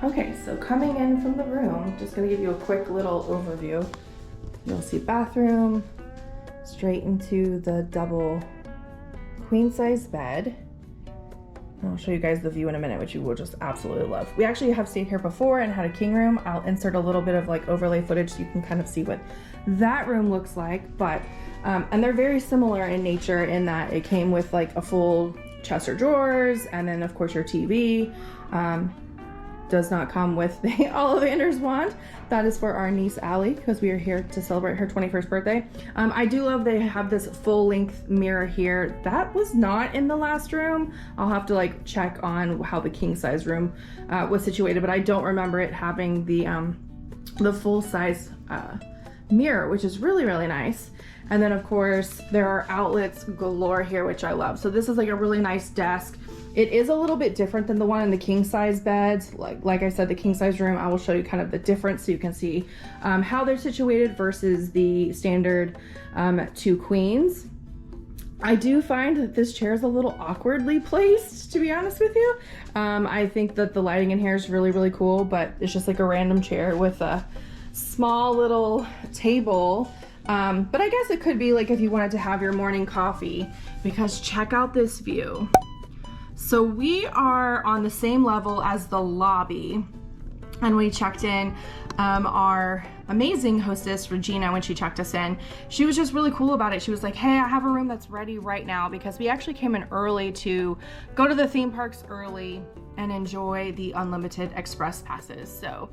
Okay, so coming in from the room, just gonna give you a quick little overview. You'll see bathroom, straight into the double queen size bed. And I'll show you guys the view in a minute, which you will just absolutely love. We actually have stayed here before and had a king room. I'll insert a little bit of like overlay footage so you can kind of see what that room looks like. But, and they're very similar in nature in that it came with like a full chest of drawers and then of course your TV. Does not come with the Ollivander's wand. That is for our niece Allie because we are here to celebrate her 21st birthday. I do love they have this full length mirror here. That was not in the last room. I'll have to like check on how the king size room was situated, but I don't remember it having the full size mirror, which is really, really nice. And then of course there are outlets galore here, which I love. So this is like a really nice desk. It is a little bit different than the one in the king size beds. Like I said, the king size room, I will show you kind of the difference so you can see how they're situated versus the standard two queens. I do find that this chair is a little awkwardly placed, to be honest with you. I think that the lighting in here is really, really cool, but it's just like a random chair with a small little table. But I guess it could be like if you wanted to have your morning coffee, because check out this view. So we are on the same level as the lobby, and we checked in. Our amazing hostess, Regina, when she checked us in, she was just really cool about it. She was like, hey, I have a room that's ready right now, because we actually came in early to go to the theme parks early and enjoy the unlimited express passes. So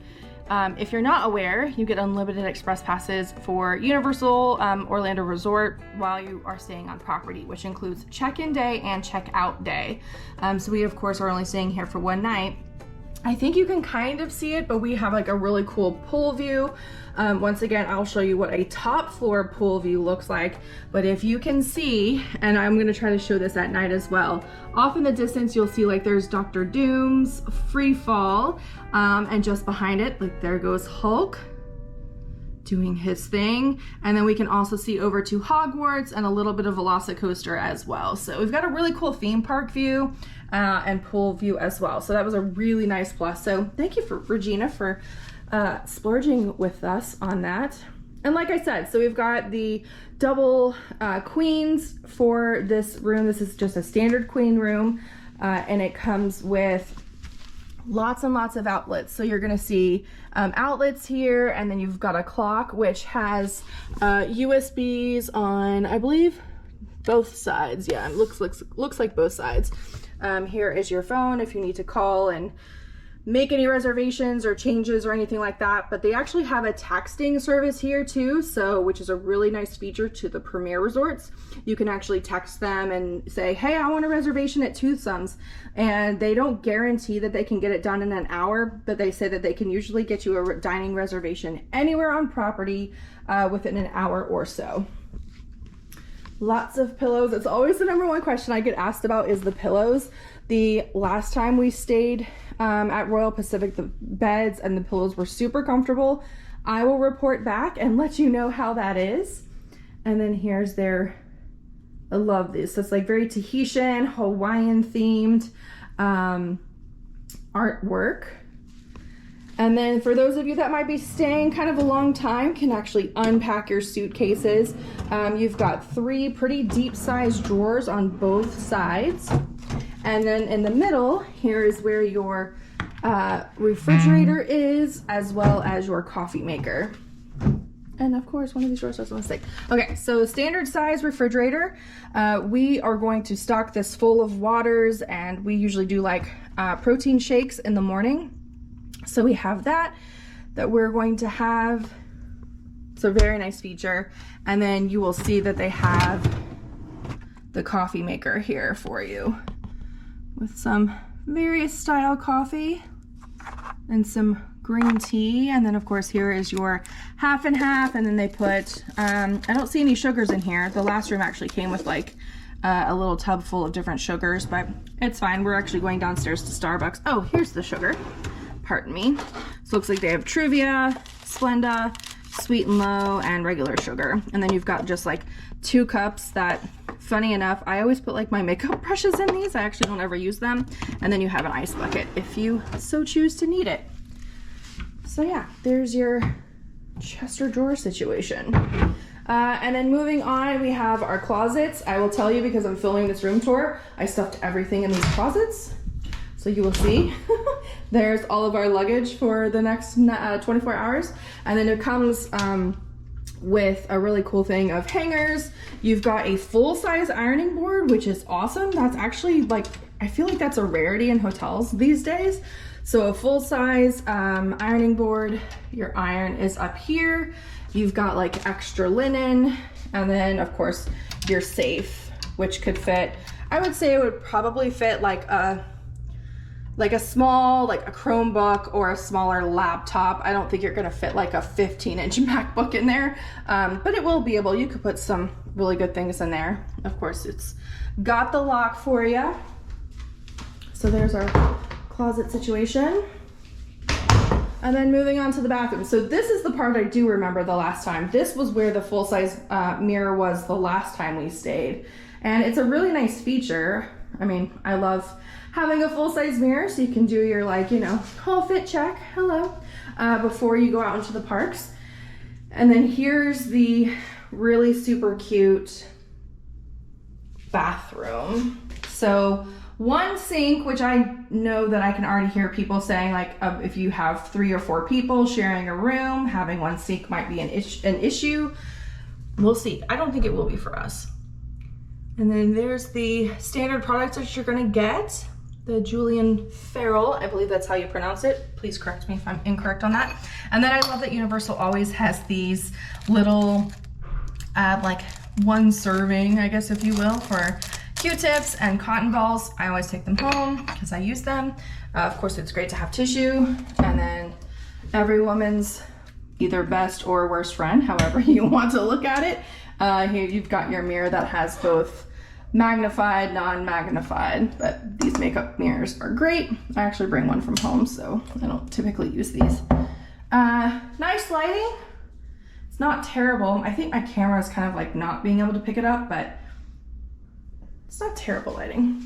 if you're not aware, you get unlimited express passes for Universal Orlando Resort while you are staying on property, which includes check-in day and check-out day. So we, of course, are only staying here for one night. I think you can kind of see it, but we have like a really cool pool view. Once again, I'll show you what a top floor pool view looks like. But if you can see, and I'm gonna try to show this at night as well, off in the distance, you'll see like there's Dr. Doom's Free Fall, and just behind it, like there goes Hulk doing his thing. And then we can also see over to Hogwarts and a little bit of Velocicoaster as well. So we've got a really cool theme park view and pool view as well. So that was a really nice plus. So thank you for Regina for splurging with us on that. And like I said, so we've got the double queens for this room. This is just a standard queen room, and it comes with lots and lots of outlets. So you're gonna see outlets here, and then you've got a clock which has USBs on, I believe, both sides. Yeah, it looks like both sides. Here is your phone if you need to call and make any reservations or changes or anything like that. But they actually have a texting service here too, so which is a really nice feature to the premier resorts. You can actually text them and say, hey, I want a reservation at Toothsome's, and they don't guarantee that they can get it done in an hour, but they say that they can usually get you a dining reservation anywhere on property within an hour or so. Lots of pillows. It's always the number one question I get asked about is the pillows. The last time we stayed at Royal Pacific, the beds and the pillows were super comfortable. I will report back and let you know how that is. And then here's their, I love this. So it's like very Tahitian, Hawaiian themed artwork. And then for those of you that might be staying kind of a long time, can actually unpack your suitcases. You've got 3 pretty deep sized drawers on both sides. And then in the middle, here is where your refrigerator is, as well as your coffee maker. And of course, one of these drawers has a mistake. Okay, so standard size refrigerator. We are going to stock this full of waters, and we usually do like protein shakes in the morning. So we have that we're going to have. It's a very nice feature. And then you will see that they have the coffee maker here for you with some various style coffee and some green tea. And then of course here is your half and half, and then they put I don't see any sugars in here. The last room actually came with like a little tub full of different sugars, but it's fine. We're actually going downstairs to Starbucks. Oh, here's the sugar. Pardon me. So looks like they have Trivia, Splenda, Sweet and Low, and regular sugar. And then you've got just like 2 cups that, funny enough, I always put like my makeup brushes in these. I actually don't ever use them. And then you have an ice bucket if you so choose to need it. So yeah, there's your chest or drawer situation. And then moving on, we have our closets. I will tell you, because I'm filming this room tour, I stuffed everything in these closets. So you will see. There's all of our luggage for the next 24 hours. And then it comes with a really cool thing of hangers. You've got a full-size ironing board, which is awesome. That's actually, like, I feel like that's a rarity in hotels these days. So a full-size ironing board, your iron is up here. You've got like extra linen, and then of course your safe, which could fit, I would say it would probably fit like a small, like a Chromebook or a smaller laptop. I don't think you're gonna fit like a 15-inch MacBook in there, but it will be able, you could put some really good things in there. Of course, it's got the lock for you. So there's our closet situation. And then moving on to the bathroom. So this is the part I do remember the last time. This was where the full-size mirror was the last time we stayed. And it's a really nice feature. I mean, I love having a full-size mirror so you can do your, like, you know, whole fit check, hello, before you go out into the parks. And then here's the really super cute bathroom. So one sink, which I know that I can already hear people saying, like, if you have 3 or 4 people sharing a room, having one sink might be an issue. We'll see. I don't think it will be for us. And then there's the standard products that you're gonna get. The Julian Farrell, I believe that's how you pronounce it. Please correct me if I'm incorrect on that. And then I love that Universal always has these little, like, one serving, I guess, if you will, for Q-tips and cotton balls. I always take them home because I use them. Of course, it's great to have tissue. And then every woman's either best or worst friend, however you want to look at it. Here you've got your mirror that has both magnified, non-magnified, but these makeup mirrors are great. I actually bring one from home, so I don't typically use these. Nice lighting. It's not terrible. I think my camera is kind of like not being able to pick it up, but it's not terrible lighting.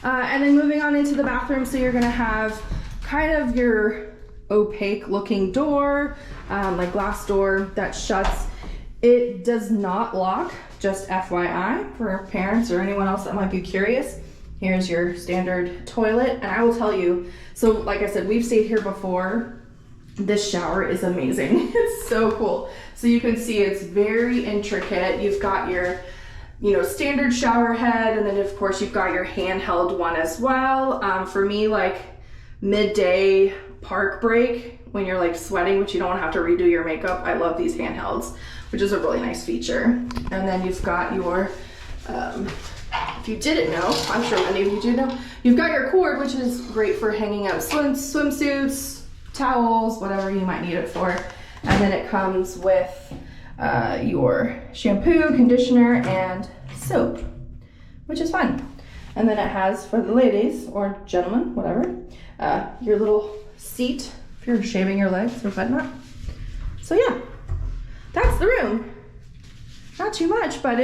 And then moving on into the bathroom, so you're gonna have kind of your opaque looking door, like glass door that shuts. It does not lock, just FYI for parents or anyone else that might be curious. Here's your standard toilet, and I will tell you, so like I said, we've stayed here before. This shower is amazing. It's so cool. So you can see it's very intricate. You've got your, you know, standard shower head, and then of course you've got your handheld one as well. For me, like midday park break, when you're like sweating, but you don't have to redo your makeup, I love these handhelds, which is a really nice feature. And then you've got your, if you didn't know, I'm sure many of you do know, you've got your cord, which is great for hanging up swimsuits, towels, whatever you might need it for. And then it comes with your shampoo, conditioner, and soap, which is fun. And then it has, for the ladies or gentlemen, whatever, your little seat if you're shaving your legs or whatnot. So yeah, that's the room. Not too much, but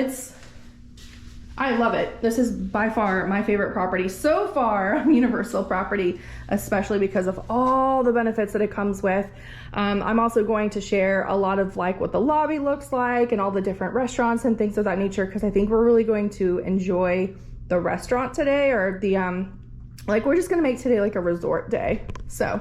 I love it. This is by far my favorite property so far on Universal property, especially because of all the benefits that it comes with. I'm also going to share a lot of like what the lobby looks like and all the different restaurants and things of that nature, because I think we're really going to enjoy the restaurant today, or the, like we're just gonna make today like a resort day. So